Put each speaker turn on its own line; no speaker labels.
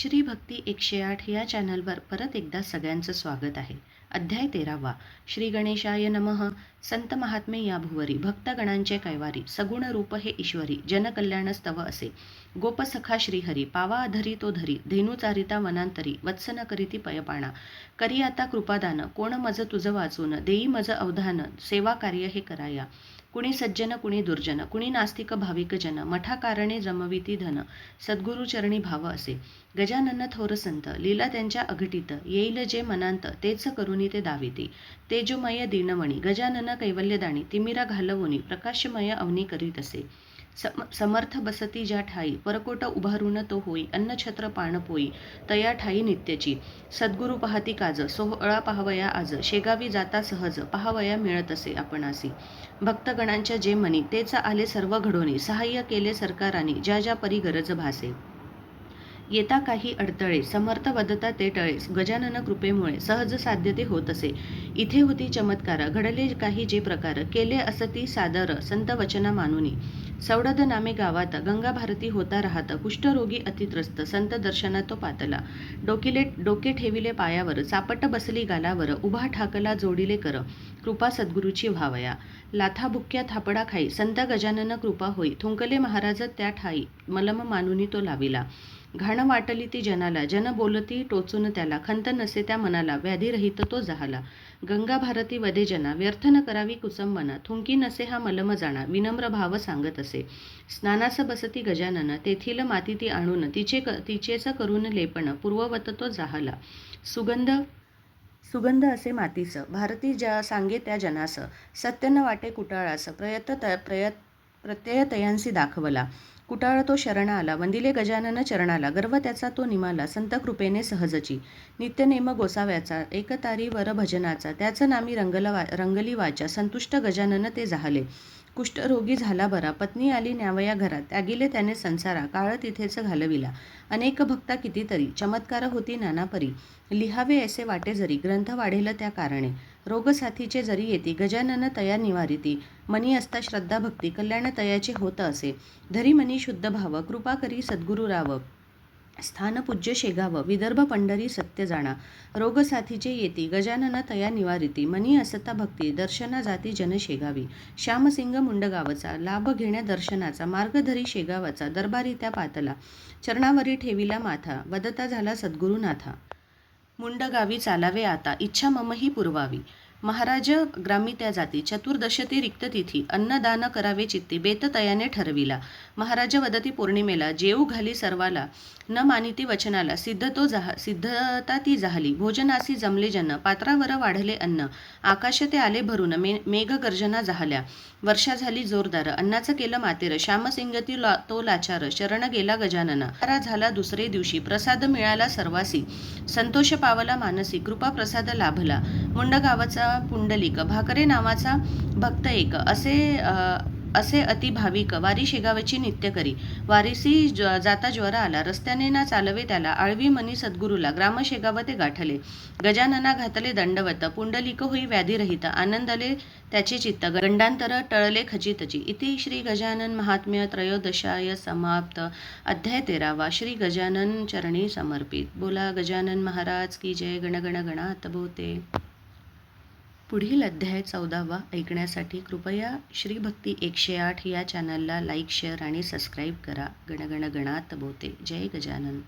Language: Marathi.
श्री भक्ती 108 या चॅनलवर परत एकदा सगळ्यांचं स्वागत आहे. अध्याय 13वा. श्री गणेशाय नमः. संत महात्मे या भुवरी भक्तगणांचे कैवारी सगुण रूप हे ईश्वरी जनकल्याणस्तव असे. गोपसखा श्रीहरी पावा अधरी तो धरी धेनू चारिता वनांतरी वत्सन करीती पयपाणा. करी आता कृपादान कोण मज तुझ वाचून देई मज अवधान सेवा कार्य हे कराया. कुणी सज्जन कुणी दुर्जन कुणी नास्तिक भाविक जन मठा कारणे जमविती धन सद्गुरु चरणी भाव असे. गजानन थोर संत लीला त्यांच्या अघटित येईल जे मनांत तेच करुनी ते दाविती. तेजोमय दीनवणी गजानन कैवल्यदाणी तिमिरा घालवुनी प्रकाशमय अवनी करीत असे. समर्थ बसती ज्या ठाई परकोट उभारून तो होई अन्नछत्र पाणपोई तया ठाई नित्यची. सद्गुरु पाहती काज सोहळा पाहावया आज शेगावी जाता सहज पाहावया मिळत असे आपणासी. भक्तगणांच्या जे मनी तेच आले सर्व घडोनी सहाय्य केले सरकाराने ज्या ज्या परी गरज भासे. येता काही अडथळे समर्थ वदता ते टळे गजानन कृपेमुळे सहज साध्य ते होत असे. इथे होती चमत्कार घडले काही जे प्रकार केले असती सादर संत वचना मानुनी. सवडद नामे गावात गंगा भारती होता राहत कुष्ठरोगी अतित्रस्त संत दर्शना तो पातला. डोके ठेविले पायावर चापट बसली गालावर उभा ठाकला जोडिले कर कृपा सद्गुरूची व्हावया. लाथा बुक्क्या थापडा खाई संत गजानन कृपा होई थुंकले महाराज त्या ठाई मलम मानुनी तो लाविला. घाण वाटली ती जनाला जन बोलती टोचून त्याला खंत नसे त्या मनाला व्याधीरहित तो जाहला. गंगा भारती वदे जना व्यर्थ न करावी कुसंबना थुंकी नसे हा मलम जाणा विनम्र भाव सांगत असे. स्नानास बसती गजानन तेथील माती ती आणून तिचेच करून लेपण पूर्ववत तो जाहला. सुगंध असे मातीस भारती ज्या सांगे त्या जनास सत्य न वाटे कुटाळास प्रत्यय तयांसी दाखवला. कुटाळ तो शरण आला वंदिले गजानन चरणाला गर्व त्याचा तो निमाला संत कृपेने सहजची. नित्यनेम गोसाव्याचा एकतारी वर भजनाचा त्याच नामी रंगली वाचा संतुष्ट गजानन ते जाहले. कुष्ठरोगी झाला बरा पत्नी आली न्यावया घरात त्यागिले त्याने संसारा काळ तिथेच घालविला. अनेक भक्ता कितीतरी चमत्कार होती नानापरी लिहावे ऐसे वाटे जरी ग्रंथ वाढेल त्या कारणे. रोगसाथीचे जरी येती गजानन तया निवारिती मनी असता श्रद्धा भक्ती कल्याण तयाचे होत असे. धरी मनी शुद्ध भाव कृपा करी सद्गुरु राव स्थान पूज्य शेगाव विदर्भ पंढरी सत्य जाणा. रोगसाथीचे येती गजानन तया निवारिती मनी असता भक्ती दर्शना जाती जन शेगावी. श्यामसिंग मुंडगावचा लाभ घेण्या दर्शनाचा मार्ग धरी शेगावाचा दरबारी त्या पातला. चरणावरी ठेविला माथा वदता झाला सद्गुरुनाथा. मुंडगावी चालावे आता इच्छा ममही पुरवावी. महाराज ग्रामी त्या जाती चतुर्दशती रिक्त तिथी अन्नदान करावे चित्ती बेत तयाने ठरविला. महाराज वदती पौर्णिमेला जेऊ घाली सर्वाला न मानिती वचनाला सिद्धता ती जाहली. भोजनासी जमले जन पात्रावर वाढले अन्न आकाश ते आले भरून मेघ गर्जना जाहल्या. वर्षा झाली जोरदार अन्नाचं केलं मातेर श्यामसिंगती तो लाचार शरण गेला गजानना. झाला दुसरे दिवशी प्रसाद मिळाला सर्वासी संतोष पावला मानसी कृपा प्रसाद लाभला. मुंडगावाचा पुंडलिक भाकरे नावाचा भक्त एक असे अति भाविक वारी शेगावची नित्य करी. वारीसी जाता ज्वर आला रस्त्याने ना चालवे त्याला आळवी मनी सद्गुरूला ग्राम शेगाव ते गाठले. गजानना घातले दंडवत पुंडलिक होई व्याधीरहित आनंदले त्याचे चित्त गंडांतर टळले खचितची. इति श्री गजानन महात्म्य त्रयोदशाय समाप्त. अध्याय 13वा. श्री गजानन चरणी समर्पित. बोला गजानन महाराज की जय. गणगण गणात बोते. पुढील अध्याय 14वा ऐकण्यासाठी कृपया श्री भक्ती 108 या चॅनलला लाईक शेअर आणि सबस्क्राईब करा. गणगण गणात बोते. जय गजानन.